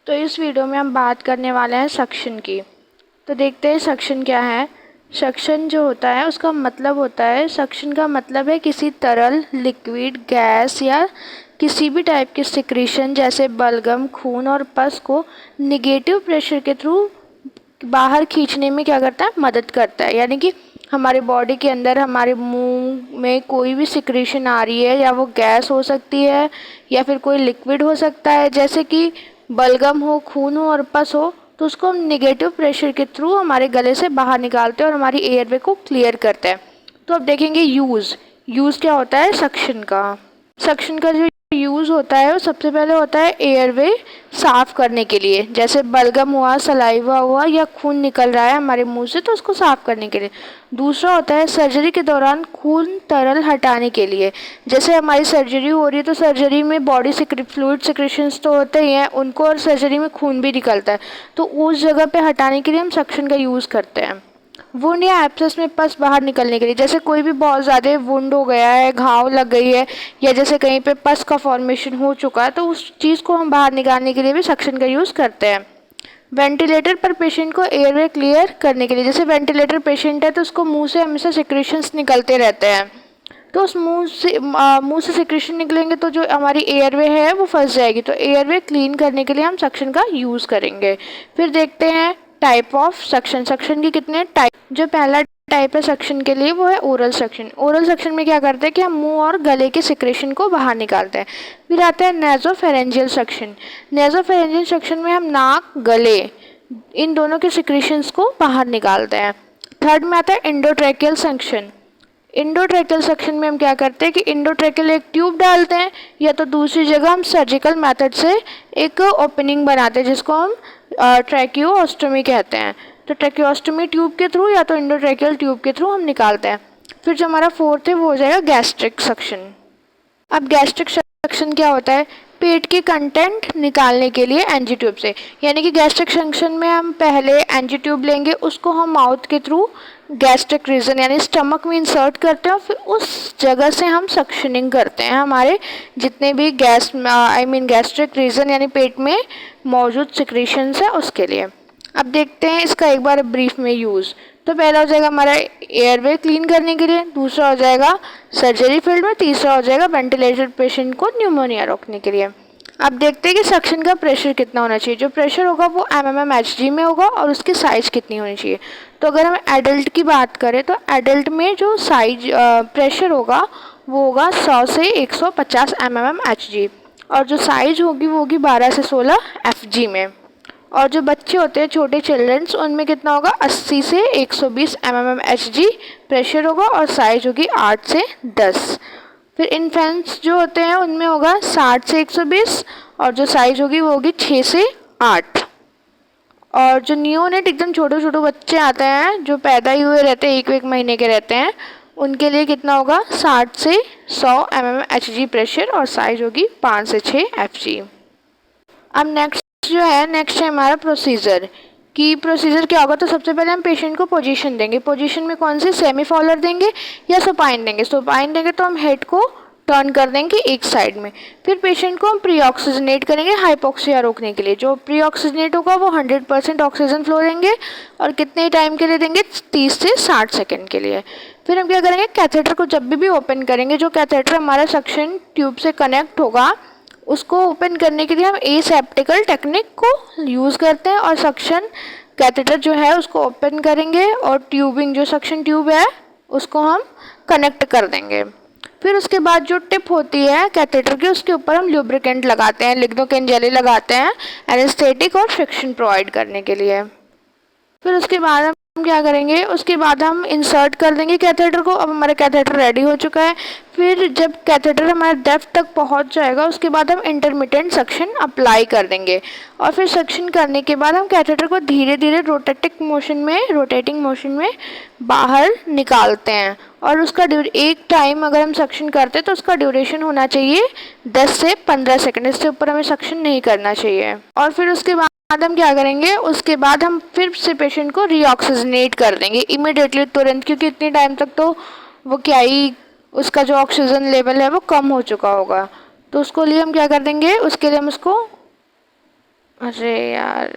तो इस वीडियो में हम बात करने वाले हैं सक्शन की। तो देखते हैं सक्शन क्या है। सक्शन जो होता है उसका मतलब होता है, सक्शन का मतलब है किसी तरल, लिक्विड, गैस या किसी भी टाइप के सिक्रीशन जैसे बलगम, खून और पस को निगेटिव प्रेशर के थ्रू बाहर खींचने में क्या करता है, मदद करता है। यानी कि हमारे बॉडी के अंदर हमारे मुंह में कोई भी सिक्रीशन आ रही है, या वो गैस हो सकती है या फिर कोई लिक्विड हो सकता है, जैसे कि बलगम हो, खून हो और पस हो, तो उसको हम निगेटिव प्रेशर के थ्रू हमारे गले से बाहर निकालते हैं और हमारी एयरवे को क्लियर करते हैं। तो अब देखेंगे यूज़ क्या होता है सक्शन का। सक्शन का जो यूज़ होता है वो सबसे पहले होता है एयरवे साफ़ करने के लिए, जैसे बलगम हुआ, सलाइवा हुआ या खून निकल रहा है हमारे मुंह से तो उसको साफ़ करने के लिए। दूसरा होता है सर्जरी के दौरान खून तरल हटाने के लिए, जैसे हमारी सर्जरी हो रही है तो सर्जरी में बॉडी फ्लूइड सिक्रेशंस तो होते ही हैं उनको, और सर्जरी में खून भी निकलता है, तो उस जगह पे हटाने के लिए हम सक्शन का यूज़ करते हैं। वुंड या एब्सेस में पस बाहर निकलने के लिए, जैसे कोई भी बहुत ज़्यादा वुंड हो गया है, घाव लग गई है, या जैसे कहीं पे पस का फॉर्मेशन हो चुका है, तो उस चीज़ को हम बाहर निकालने के लिए भी सक्शन का यूज़ करते हैं। वेंटिलेटर पर पेशेंट को एयरवे क्लियर करने के लिए, जैसे वेंटिलेटर पेशेंट है तो उसको मुंह से हमेशा सिक्रेशंस निकलते रहते हैं, तो उस मुंह से सिक्रेशन निकलेंगे तो जो हमारी एयरवे है वो फंस जाएगी, तो एयरवे क्लीन करने के लिए हम सक्शन का यूज़ करेंगे। फिर देखते हैं टाइप ऑफ सक्शन। सक्शन के कितने टाइप। जो पहला टाइप है सक्शन के लिए वो है ओरल सक्शन। ओरल सक्शन में क्या करते हैं कि हम मुंह और गले के सिक्रेशन को बाहर निकालते हैं। फिर आता है नेज़ोफेरेंजियल सक्शन। नेज़ोफेरेंजियल सक्शन में हम नाक, गले इन दोनों के सिक्रेशंस को बाहर निकालते हैं। थर्ड में आता है इंडोट्रैकियल सक्शन। इंडोट्रैकियल सक्शन में हम क्या करते हैं कि इंडोट्रैकियल एक ट्यूब डालते हैं, या तो दूसरी जगह हम सर्जिकल मेथड से एक ओपनिंग बनाते हैं जिसको हम ट्रैकियोस्टोमी कहते हैं। तो ट्रैकियोस्टोमी ट्यूब के थ्रू या तो इंडोट्रैकियल ट्यूब के थ्रू हम निकालते हैं। फिर जो हमारा फोर्थ है वो हो जाएगा गैस्ट्रिक सक्शन। अब गैस्ट्रिक सक्शन क्या होता है, पेट के कंटेंट निकालने के लिए एनजी ट्यूब से। यानी कि गैस्ट्रिक सक्शन में हम पहले एनजी ट्यूब लेंगे, उसको हम माउथ के थ्रू गैस्ट्रिक रीजन यानी स्टमक में इंसर्ट करते हैं, और फिर उस जगह से हम सक्शनिंग करते हैं हमारे जितने भी गैस्ट्रिक रीजन यानी पेट में मौजूद सिक्रीशंस है उसके लिए। अब देखते हैं इसका एक बार ब्रीफ में यूज़। तो पहला हो जाएगा हमारा एयरवे क्लीन करने के लिए, दूसरा हो जाएगा सर्जरी फील्ड में, तीसरा हो जाएगा वेंटिलेटेड पेशेंट को न्यूमोनिया रोकने के लिए। अब देखते हैं कि सक्शन का प्रेशर कितना होना चाहिए। जो प्रेशर होगा वो mmHg में होगा, और उसकी साइज़ कितनी होनी चाहिए। तो अगर हम एडल्ट की बात करें तो एडल्ट में जो प्रेशर होगा वो होगा 100 से 150 mmHg, और जो साइज़ होगी वो होगी 12 से 16 Fg में। और जो बच्चे होते हैं छोटे चिल्ड्रंस, उनमें कितना होगा 80 से 120 mmHg प्रेशर होगा, और साइज होगी 8 से 10। फिर इन्फेंट्स जो होते हैं उनमें होगा 60 से 120, और जो साइज होगी वो होगी 6 से 8। और जो नियोनेट एकदम छोटे छोटे बच्चे आते हैं जो पैदा ही हुए रहते हैं, एक महीने के रहते हैं, उनके लिए कितना होगा 60 से 100 mmHg प्रेशर, और साइज होगी 5 से 6 Fg। अब नेक्स्ट है हमारा प्रोसीजर। कि प्रोसीजर क्या होगा, तो सबसे पहले हम पेशेंट को पोजीशन देंगे। पोजीशन में कौन सी, सेमी फॉलर देंगे या सुपाइन देंगे। सुपाइन देंगे तो हम हेड को टर्न कर देंगे एक साइड में। फिर पेशेंट को हम प्री ऑक्सीजनेट करेंगे हाइपोक्सिया रोकने के लिए। जो प्री ऑक्सीजनेट होगा वो 100% ऑक्सीजन फ्लो देंगे, और कितने टाइम के लिए देंगे, 30 से 60 सेकेंड के लिए। फिर हम क्या करेंगे, कैथेटर को जब भी ओपन करेंगे, जो कैथेटर हमारा सक्शन ट्यूब से कनेक्ट होगा उसको ओपन करने के लिए हम एसेप्टिकल टेक्निक को यूज़ करते हैं, और सक्शन कैथेटर जो है उसको ओपन करेंगे, और ट्यूबिंग जो सक्शन ट्यूब है उसको हम कनेक्ट कर देंगे। फिर उसके बाद जो टिप होती है कैथेटर की, उसके ऊपर हम ल्यूब्रिकेंट लगाते हैं, लिग्नोकेन जेली लगाते हैं एनेस्थेटिक और फ्रिक्शन प्रोवाइड करने के लिए। फिर उसके बाद हम क्या करेंगे, उसके बाद हम इंसर्ट कर देंगे कैथेटर को। अब हमारा कैथेटर रेडी हो चुका है। फिर जब कैथेटर हमारे डेप्थ तक पहुंच जाएगा उसके बाद हम इंटरमिटेंट सक्शन अप्लाई कर देंगे, और फिर सक्शन करने के बाद हम कैथेटर को धीरे धीरे रोटेटिंग मोशन में बाहर निकालते हैं। और उसका एक टाइम अगर हम सक्शन करते हैं तो उसका ड्यूरेशन होना चाहिए 10 से 15 सेकेंड, इससे ऊपर हमें सक्शन नहीं करना चाहिए। और फिर उसके बाद हम क्या करेंगे, उसके बाद हम फिर से पेशेंट को रीऑक्सीजनेट कर देंगे इमीडिएटली, तुरंत, क्योंकि इतने टाइम तक तो वो क्या ही उसका जो ऑक्सीजन लेवल है वो कम हो चुका होगा। तो उसको लिए हम क्या कर देंगे, उसके लिए हम उसको अरे यार